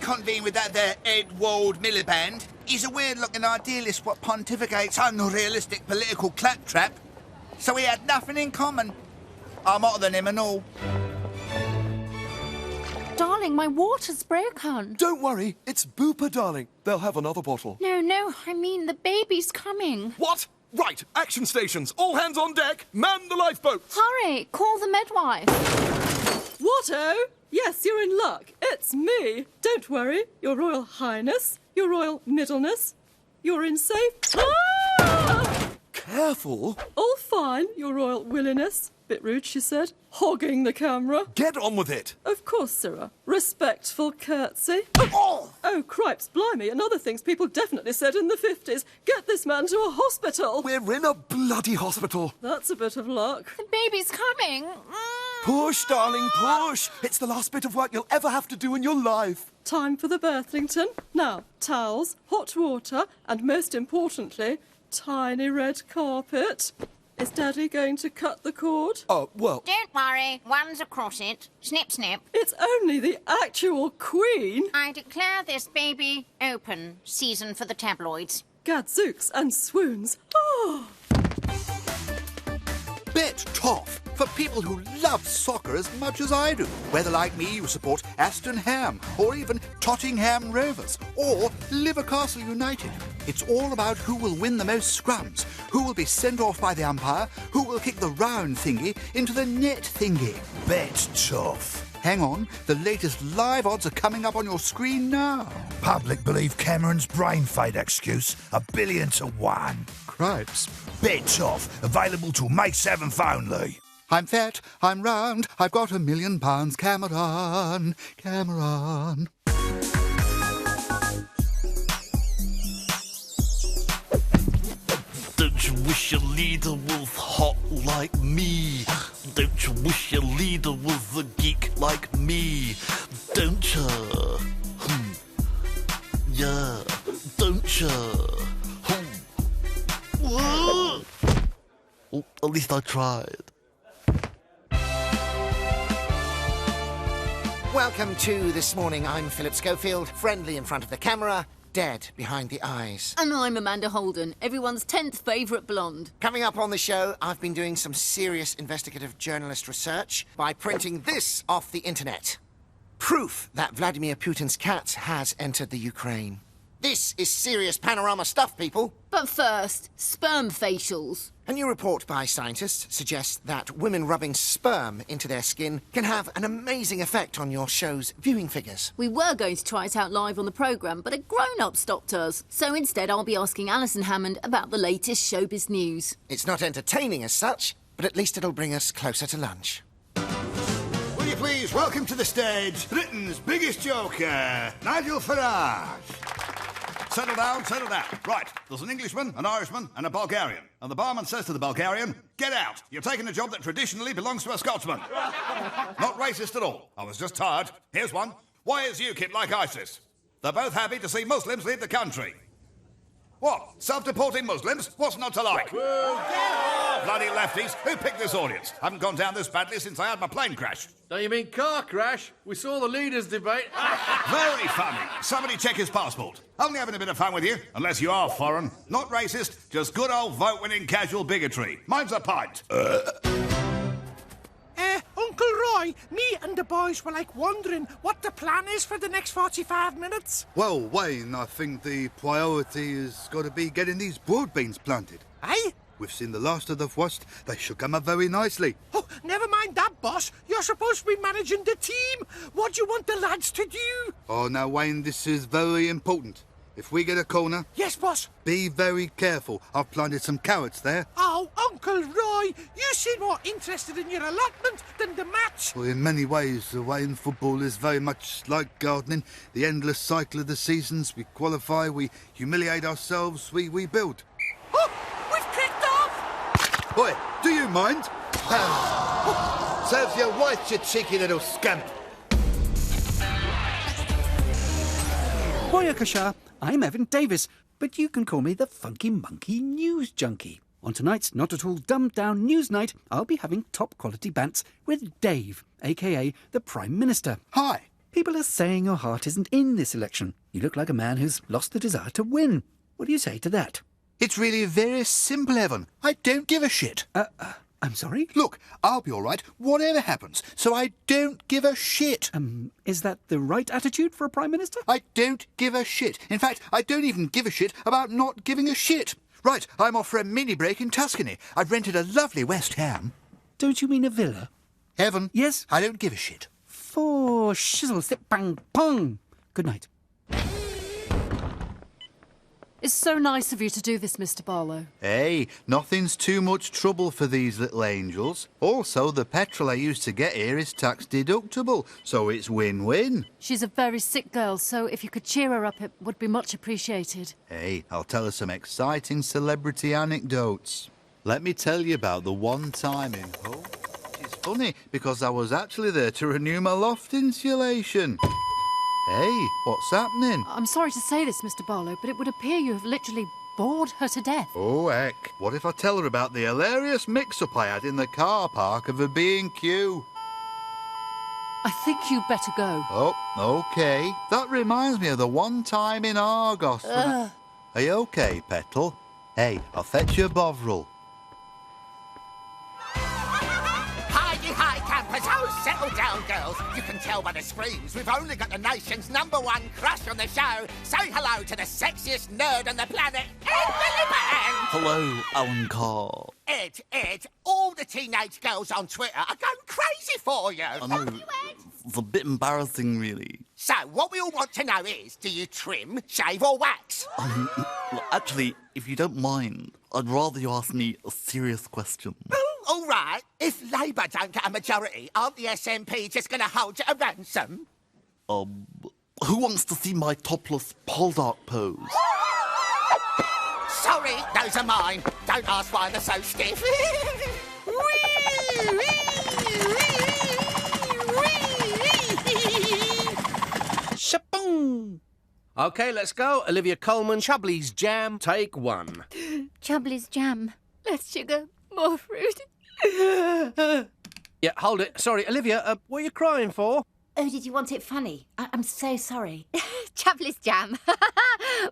convene with that there Edward Miliband. He's a weird-looking idealist what pontificates unrealistic political claptrap. So we had nothing in common. I'm hotter than him and all. Darling, my water's broken. Don't worry, it's Booper, darling. They'll have another bottle. No, I mean the baby's coming. What? Right, action stations. All hands on deck. Man the lifeboats. Hurry, call the midwife. Watto? Yes, you're in luck. It's me. Don't worry, Your Royal Highness, Your Royal Middleness. You're in safe. Ah! Careful. All fine, Your Royal Williness. Bit rude, she said. Hogging the camera. Get on with it. Of course, Sirrah. Respectful curtsy. Oh! Oh, cripes, blimey, and other things people definitely said in the 50s. Get this man to a hospital. We're in a bloody hospital. That's a bit of luck. The baby's coming. Push, darling, push. It's the last bit of work you'll ever have to do in your life. Time for the Birthington. Now, towels, hot water, and most importantly, tiny red carpet. Is Daddy going to cut the cord? Oh, well... Don't worry, one's across it. Snip, snip. It's only the actual Queen. I declare this baby open. Season for the tabloids. Gadzooks and swoons. Oh. Bet toff for people who love soccer as much as I do. Whether, like me, you support Aston Ham, or even Tottenham Rovers, or Livercastle United. It's all about who will win the most scrums, who will be sent off by the umpire, who will kick the round thingy into the net thingy. Bet toff. Hang on, the latest live odds are coming up on your screen now. Public believe Cameron's brain fade excuse, 1,000,000,000 to 1. Cripes. Bet off, available till May 7th only. I'm fat, I'm round, I've got £1,000,000, Cameron, Cameron. Don't you wish your leader was hot like me? Don't you wish your leader was a geek like me? Don't you? Yeah, don't you? Well, at least I tried. Welcome to This Morning. I'm Philip Schofield, friendly in front of the camera, dead behind the eyes. And I'm Amanda Holden, everyone's 10th favourite blonde. Coming up on the show, I've been doing some serious investigative journalist research by printing this off the internet. Proof that Vladimir Putin's cat has entered the Ukraine. This is serious panorama stuff, people. But first, sperm facials. A new report by scientists suggests that women rubbing sperm into their skin can have an amazing effect on your show's viewing figures. We were going to try it out live on the programme, but a grown-up stopped us. So instead, I'll be asking Alison Hammond about the latest showbiz news. It's not entertaining as such, but at least it'll bring us closer to lunch. Will you please welcome to the stage Britain's biggest joker, Nigel Farage. Settle down, settle down. Right, there's an Englishman, an Irishman, and a Bulgarian. And the barman says to the Bulgarian, "Get out. You're taking a job that traditionally belongs to a Scotsman." Not racist at all. I was just tired. Here's one. Why is UKIP like ISIS? They're both happy to see Muslims leave the country. What? Self-deporting Muslims? What's not to like? Bloody lefties. Who picked this audience? Haven't gone down this badly since I had my plane crash. Don't you mean car crash? We saw the leaders' debate. Very funny. Somebody check his passport. Only having a bit of fun with you, unless you are foreign. Not racist, just good old vote-winning casual bigotry. Mine's a pint. Uncle Roy, me and the boys were wondering what the plan is for the next 45 minutes. Well, Wayne, I think the priority has got to be getting these broad beans planted. Aye? We've seen the last of the frost. They should come up very nicely. Oh, never mind that, boss. You're supposed to be managing the team. What do you want the lads to do? Oh, now, Wayne, this is very important. If we get a corner... Yes, boss. Be very careful. I've planted some carrots there. Oh, Uncle Roy, you seem more interested in your allotment than the match. Well, in many ways, Wayne, football is very much like gardening. The endless cycle of the seasons. We qualify, we humiliate ourselves, we build. Oh, we've kicked off! Boy, do you mind? Serves you right, you cheeky little scamp. Boyakasha, I'm Evan Davis, but you can call me the Funky Monkey News Junkie. On tonight's not at all dumbed-down news night, I'll be having top-quality bants with Dave, a.k.a. the Prime Minister. Hi, People are saying your heart isn't in this election. You look like a man who's lost the desire to win. What do you say to that? It's really very simple, Evan. I don't give a shit. I'm sorry? Look, I'll be all right, whatever happens, so I don't give a shit. Is that the right attitude for a Prime Minister? I don't give a shit. In fact, I don't even give a shit about not giving a shit. Right, I'm off for a mini break in Tuscany. I've rented a lovely West Ham. Don't you mean a villa? Evan? Yes? I don't give a shit. For shizzle, zip, bang, pong. Good night. It's so nice of you to do this, Mr. Barlow. Hey, nothing's too much trouble for these little angels. Also, the petrol I used to get here is tax deductible, so it's win-win. She's a very sick girl, so if you could cheer her up, it would be much appreciated. Hey, I'll tell her some exciting celebrity anecdotes. Let me tell you about the one time in... Oh, it's funny, because I was actually there to renew my loft insulation. Hey, what's happening? I'm sorry to say this, Mr. Barlow, but it would appear you have literally bored her to death. Oh, heck. What if I tell her about the hilarious mix-up I had in the car park of a B&Q? I think you better go. Oh, OK. That reminds me of the one time in Argos. Are you OK, Petal? Hey, I'll fetch you a Bovril. Hi, campers. Oh, settle down, girls. You can tell by the screams we've only got the nation's #1 crush on the show. Say hello to the sexiest nerd on the planet, Ed Miliband. Hello, Alan Carr. Ed, all the teenage girls on Twitter are going crazy for you. I know. It's a bit embarrassing, really. So, what we all want to know is, do you trim, shave or wax? Actually, if you don't mind, I'd rather you ask me a serious question. All right. If Labour don't get a majority, aren't the SNP just going to hold you to ransom? Who wants to see my topless Poldark pose? Sorry, those are mine. Don't ask why they're so stiff. Shaboom! OK, let's go. Olivia Colman, Chubley's Jam, take 1. Chubley's jam. Less sugar, more fruit. Yeah, hold it. Sorry, Olivia, what are you crying for? Oh, did you want it funny? I'm so sorry. Chubley's jam.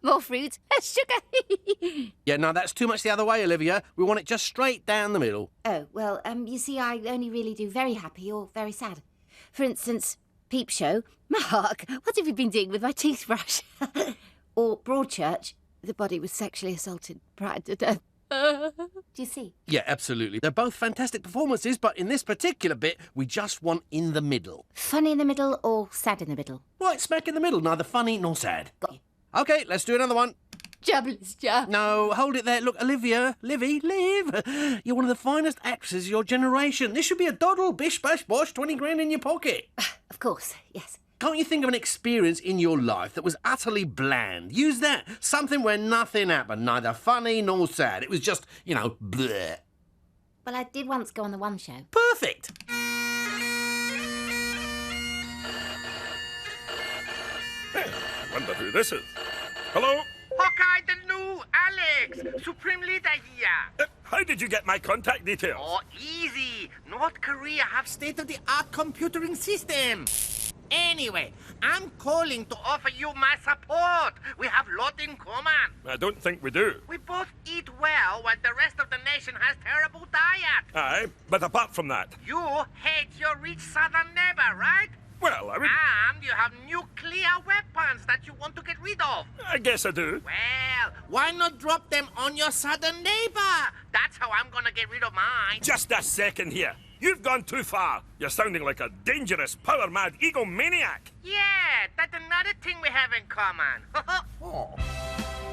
More fruit, less sugar. Yeah, no, that's too much the other way, Olivia. We want it just straight down the middle. Oh, well, you see, I only really do very happy or very sad. For instance, Peep Show. Mark, what have you been doing with my toothbrush? Or Broadchurch. The body was sexually assaulted prior to death. Do you see? Yeah, absolutely. They're both fantastic performances, but in this particular bit, we just want in the middle. Funny in the middle or sad in the middle? Right, smack in the middle, neither funny nor sad. Got you. OK, let's do another one. Chubley's jam. No, hold it there. Look, Olivia, Liv. You're one of the finest actresses of your generation. This should be a doddle, bish, bash, bosh, 20 grand in your pocket. Of course, yes. Can't you think of an experience in your life that was utterly bland? Use that. Something where nothing happened, neither funny nor sad. It was just, bleh. Well, I did once go on the One Show. Perfect. Hey, I wonder who this is. Hello? Hawkeye the new Alex, Supreme Leader here. How did you get my contact details? Oh, easy. North Korea have state-of-the-art computing system. Anyway, I'm calling to offer you my support. We have lot in common. I don't think we do. We both eat well while the rest of the nation has terrible diet. Aye, but apart from that... You hate your rich southern neighbor, right? Well, I would... And you have nuclear weapons that you want to get rid of. I guess I do. Well, why not drop them on your southern neighbor? That's how I'm gonna get rid of mine. Just a second here. You've gone too far. You're sounding like a dangerous, power-mad egomaniac. Yeah, that's another thing we have in common.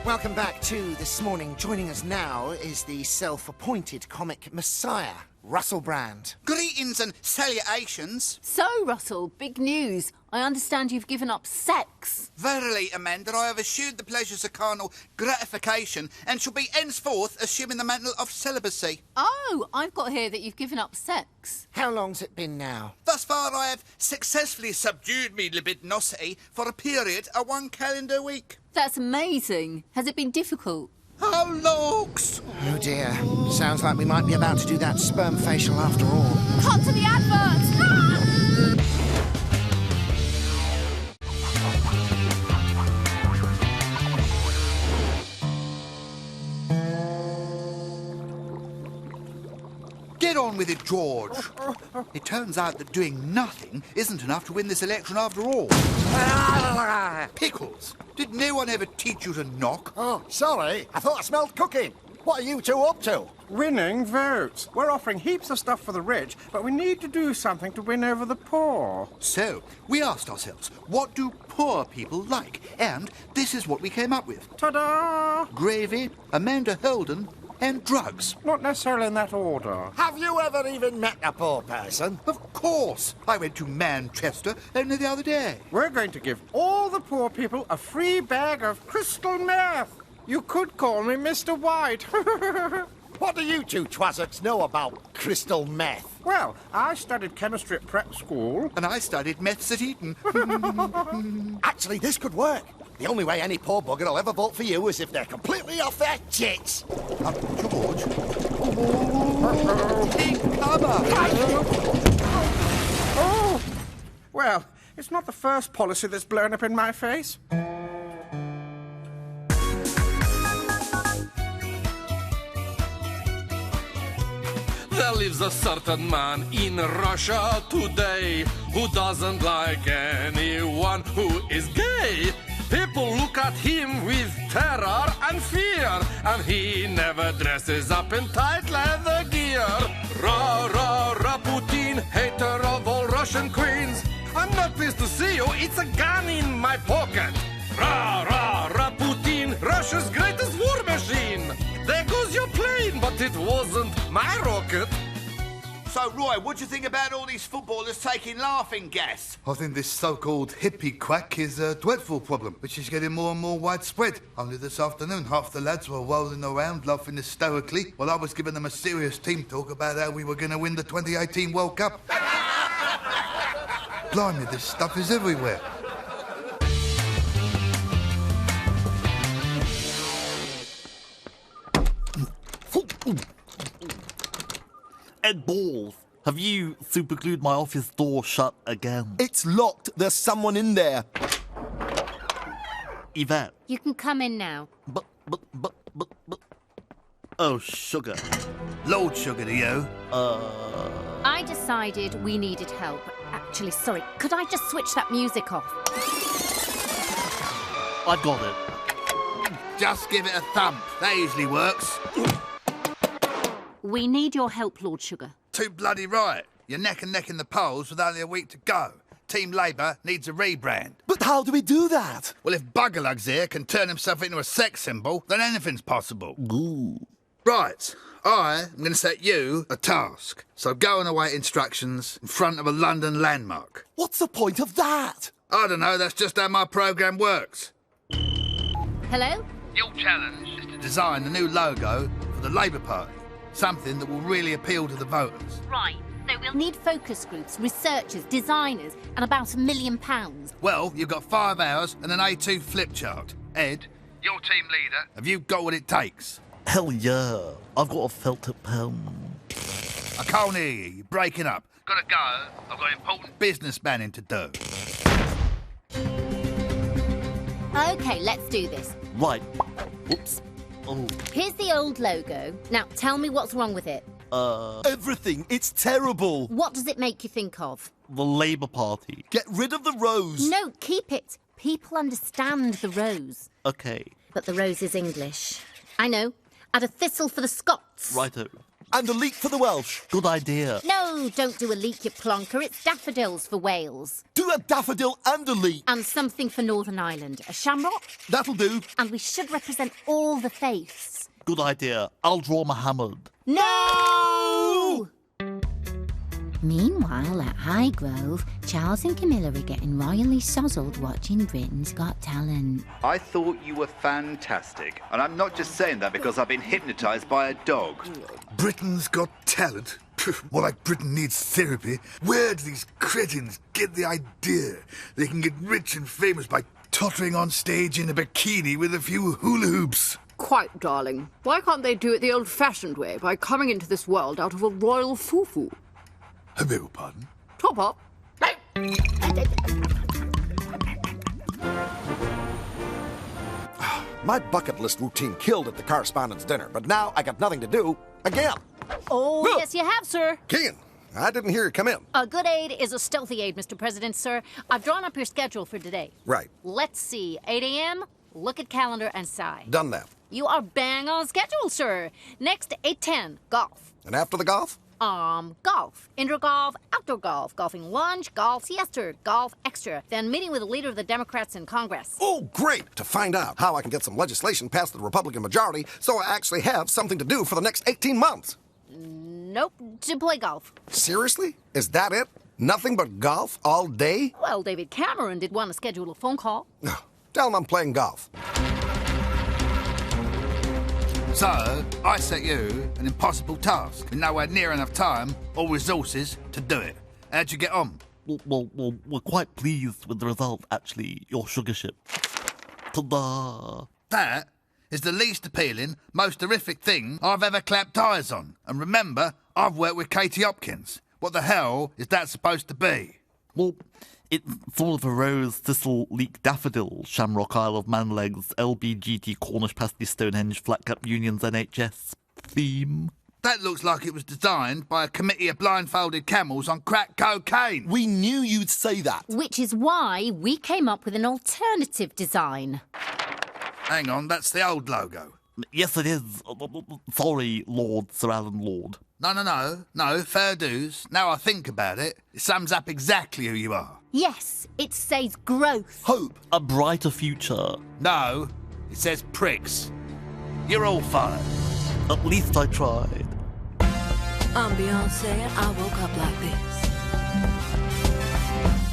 Welcome back to This Morning. Joining us now is the self-appointed comic messiah, Russell Brand. Greetings and salutations. So, Russell, big news. I understand you've given up sex. Verily, Amanda, I have eschewed the pleasures of carnal gratification and shall be henceforth assuming the mantle of celibacy. Oh, I've got here that you've given up sex. How long's it been now? Thus far, I have successfully subdued me libidinosity for a period of 1 calendar week. That's amazing. Has it been difficult? How looks? Oh dear. Sounds like we might be about to do that sperm facial after all. Cut to the adverts! Ah! Get on with it, George. It turns out that doing nothing isn't enough to win this election after all. Pickles, did no one ever teach you to knock? Oh, sorry. I thought I smelled cooking. What are you two up to? Winning votes. We're offering heaps of stuff for the rich, but we need to do something to win over the poor. So, we asked ourselves, what do poor people like? And this is what we came up with. Ta-da! Gravy, Amanda Holden, and drugs. Not necessarily in that order. Have you ever even met a poor person? Of course. I went to Manchester only the other day. We're going to give all the poor people a free bag of crystal meth. You could call me Mr. White. What do you two twazzards know about crystal meth? Well, I studied chemistry at prep school. And I studied meths at Eton. Actually, this could work. The only way any poor bugger will ever vote for you is if they're completely off their tits. George. Take cover. Oh! Well, it's not the first policy that's blown up in my face. There lives a certain man in Russia today who doesn't like anyone who is gay. People look at him with terror and fear, and he never dresses up in tight leather gear. Ra, ra, ra, Putin, hater of all Russian queens. I'm not pleased to see you, it's a gun in my pocket. Ra, ra, ra, Putin, Russia's greatest war machine. There goes your plane, but it wasn't my rocket. So, Roy, what do you think about all these footballers taking laughing gas? I think this so-called hippie quack is a dreadful problem, which is getting more and more widespread. Only this afternoon, half the lads were rolling around laughing hysterically while I was giving them a serious team talk about how we were going to win the 2018 World Cup. Blimey, this stuff is everywhere. Ed Balls, have you superglued my office door shut again? It's locked. There's someone in there. Yvette. You can come in now. But. Oh, Sugar. Lord Sugar to you. I decided we needed help. Actually, sorry, could I just switch that music off? I got it. Just give it a thump. That usually works. We need your help, Lord Sugar. Too bloody right. You're neck and neck in the polls with only a week to go. Team Labour needs a rebrand. But how do we do that? Well, if Buggerlugs here can turn himself into a sex symbol, then anything's possible. Ooh. Right. I am going to set you a task. So go and await instructions in front of a London landmark. What's the point of that? I don't know. That's just how my programme works. Hello? Your challenge is to design a new logo for the Labour Party. Something that will really appeal to the voters. Right. So we'll need focus groups, researchers, designers, and about £1 million. Well, you've got 5 hours and an A2 flip chart. Ed, you're team leader. Have you got what it takes? Hell yeah. I've got a felt tip pen. I can't hear you. You're breaking up. Gotta go. I've got important business manning to do. OK, let's do this. Right. Oops. Oh. Here's the old logo. Now, tell me what's wrong with it. Everything. It's terrible. What does it make you think of? The Labour Party. Get rid of the rose. No, keep it. People understand the rose. Okay. But the rose is English. I know. Add a thistle for the Scots. Righto. And a leek for the Welsh. Good idea. No, don't do a leek, you plonker. It's daffodils for Wales. Do a daffodil and a leek. And something for Northern Ireland. A shamrock. That'll do. And we should represent all the faiths. Good idea. I'll draw Muhammad. No! Meanwhile, at Highgrove, Charles and Camilla were getting royally sozzled watching Britain's Got Talent. I thought you were fantastic. And I'm not just saying that because I've been hypnotised by a dog. Britain's Got Talent? More like Britain needs therapy. Where do these cretins get the idea they can get rich and famous by tottering on stage in a bikini with a few hula hoops? Quite, darling. Why can't they do it the old-fashioned way, by coming into this world out of a royal foo-foo? I beg your pardon? Top up. My bucket list routine killed at the correspondence dinner, but now I got nothing to do again. Oh, yes, you have, sir. Keegan, I didn't hear you come in. A good aid is a stealthy aid, Mr. President, sir. I've drawn up your schedule for today. Right. Let's see. 8 a.m., look at calendar and sigh. Done that. You are bang on schedule, sir. Next, 8:10, golf. And after the golf? Golf. Indoor golf, outdoor golf, golfing lunch, golf siesta, golf extra. Then meeting with the leader of the Democrats in Congress. Oh, great! To find out how I can get some legislation past the Republican majority so I actually have something to do for the next 18 months. Nope, to play golf. Seriously? Is that it? Nothing but golf all day? Well, David Cameron did want to schedule a phone call. Tell him I'm playing golf. So, I set you an impossible task with nowhere near enough time or resources to do it. How'd you get on? Well, we're quite pleased with the result, actually, your sugar ship. Ta-da! That is the least appealing, most horrific thing I've ever clapped eyes on. And remember, I've worked with Katie Hopkins. What the hell is that supposed to be? Well, it's sort of a rose, thistle, leek, daffodil, shamrock, Isle of Man legs, LBGT, Cornish pasty, Stonehenge, flat cap unions, NHS theme. That looks like it was designed by a committee of blindfolded camels on crack cocaine. We knew you'd say that. Which is why we came up with an alternative design. Hang on, that's the old logo. Yes, it is. Sorry, Lord Sir Alan Lord. No, fair dues. Now I think about it, it sums up exactly who you are. Yes, it says growth. Hope. A brighter future. No, it says pricks. You're all fired. At least I tried. I'm Beyonce and I woke up like this.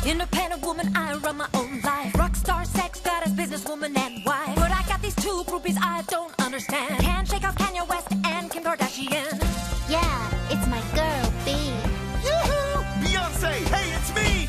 Independent woman, I run my own life. Rockstar sex goddess, businesswoman and wife. But I got these two groupies I don't understand. Can't shake off Kanye West and Kim Kardashian. Yeah, it's my girl, B. Yoo-hoo! Beyonce, hey, it's me!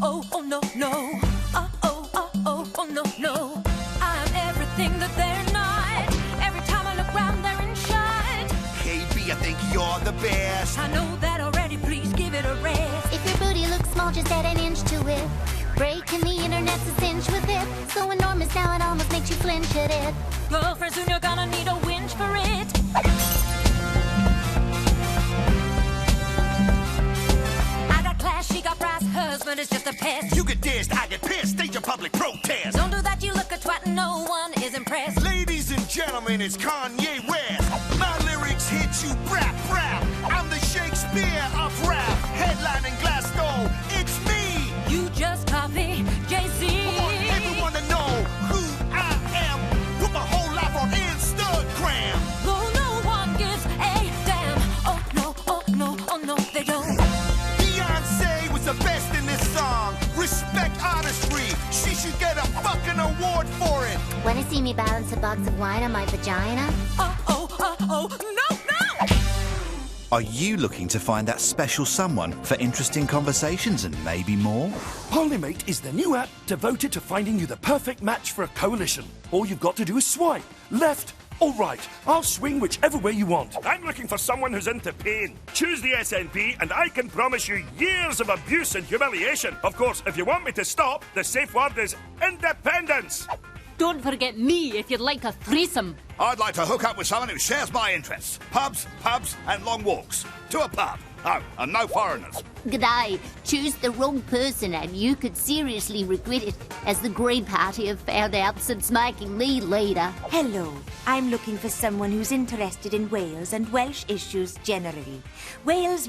Oh, no, no. Oh, no, no. I'm everything that they're not. Every time I look round, they're in shot. KB, I think you're the best. I know that already, please give it a rest. If your booty looks small, just add an inch to it. Breaking the internet's a cinch with it. So enormous now it almost makes you flinch at it. Girlfriend, soon you're gonna need a winch for it. I got class, she got price, husband is just a pest. You get dissed, I get pissed, stage a public protest. Don't do that, you look a twat, no one is impressed. Ladies and gentlemen, it's Kanye West. My lyrics hit you, brap, brap. I'm the Shakespeare of rap. Headlining Glasgow, it's me. You just copy Jay-Z. I want everyone to know who I am. Put my whole life on Instagram. Though no one gives a damn. Oh no, they don't. Beyonce was the best in this song. Respect artistry. She should get a fucking award for it. Wanna see me balance a box of wine on my vagina? No! Are you looking to find that special someone for interesting conversations and maybe more? Polymate is the new app devoted to finding you the perfect match for a coalition. All you've got to do is swipe, left or right. I'll swing whichever way you want. I'm looking for someone who's into pain. Choose the SNP and I can promise you years of abuse and humiliation. Of course, if you want me to stop, the safe word is independence. Don't forget me if you'd like a threesome. I'd like to hook up with someone who shares my interests. Pubs, and long walks. To a pub. Oh, and no foreigners. G'day. Choose the wrong person and you could seriously regret it, as the Green Party have found out since making me leader. Hello. I'm looking for someone who's interested in Wales and Welsh issues generally. Wales.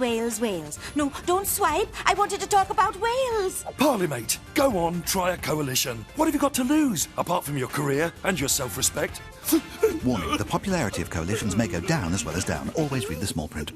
No, don't swipe. I wanted to talk about Wales. Polymate, go on, try a coalition. What have you got to lose, apart from your career and your self-respect? Warning, the popularity of coalitions may go down as well as down. Always read the small print.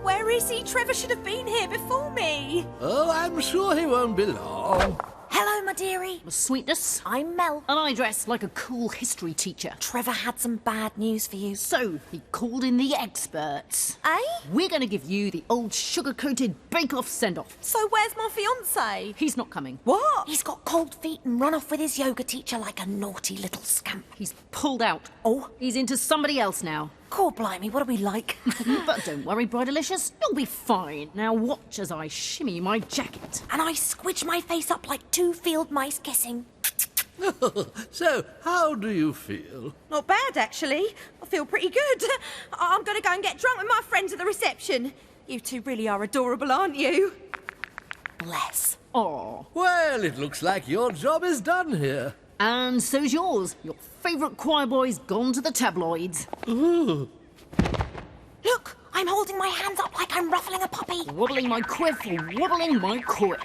Where is he? Trevor should have been here before me. Oh, I'm sure he won't be long. Hello, my dearie. Sweetness. I'm Mel. And I dress like a cool history teacher. Trevor had some bad news for you. So, he called in the experts. Eh? We're going to give you the old sugar-coated bake-off send-off. So where's my fiancé? He's not coming. What? He's got cold feet and run off with his yoga teacher like a naughty little scamp. He's pulled out. Oh? He's into somebody else now. Core blimey, what are we like? But don't worry, Bridalicious. You'll be fine. Now watch as I shimmy my jacket. And I squidge my face up like two field mice kissing. So, how do you feel? Not bad, actually. I feel pretty good. I'm going to go and get drunk with my friends at the reception. You two really are adorable, aren't you? Bless. Oh. Well, it looks like your job is done here. And so's yours. Your favourite choir boy's gone to the tabloids. Ooh. Look, I'm holding my hands up like I'm ruffling a puppy. Wobbling my quiff, wobbling my quiff.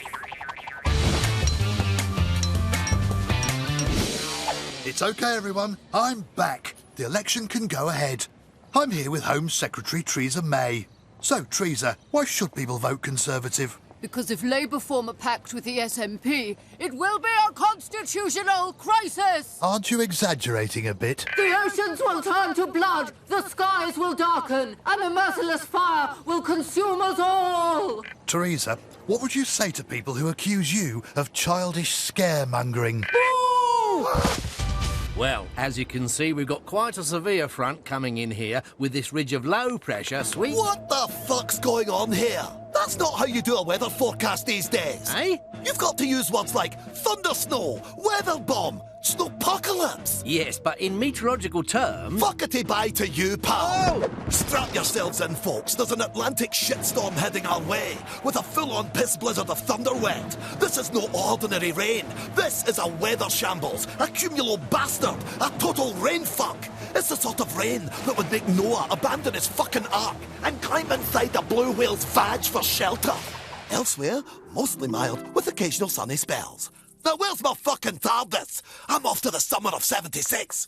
It's okay, everyone. I'm back. The election can go ahead. I'm here with Home Secretary Theresa May. So, Theresa, why should people vote Conservative? Because if Labour form a pact with the SNP, it will be a constitutional crisis! Aren't you exaggerating a bit? The oceans will turn to blood, the skies will darken, and a merciless fire will consume us all! Theresa, what would you say to people who accuse you of childish scaremongering? Well, as you can see, we've got quite a severe front coming in here with this ridge of low pressure sweep. What the fuck's going on here? That's not how you do a weather forecast these days. Eh? You've got to use words like thundersnow, weather bomb, snowpocalypse. Yes, but in meteorological terms... Fuckity bye to you, pal. Oh! Strap yourselves in, folks. There's an Atlantic shitstorm heading our way with a full-on piss blizzard of thunder wet. This is no ordinary rain. This is a weather shambles, a cumulo bastard, a total rain fuck. It's the sort of rain that would make Noah abandon his fucking ark and climb inside the blue whale's vag for shelter. Elsewhere, mostly mild with occasional sunny spells. Now where's my fucking TARDIS? I'm off to the summer of '76.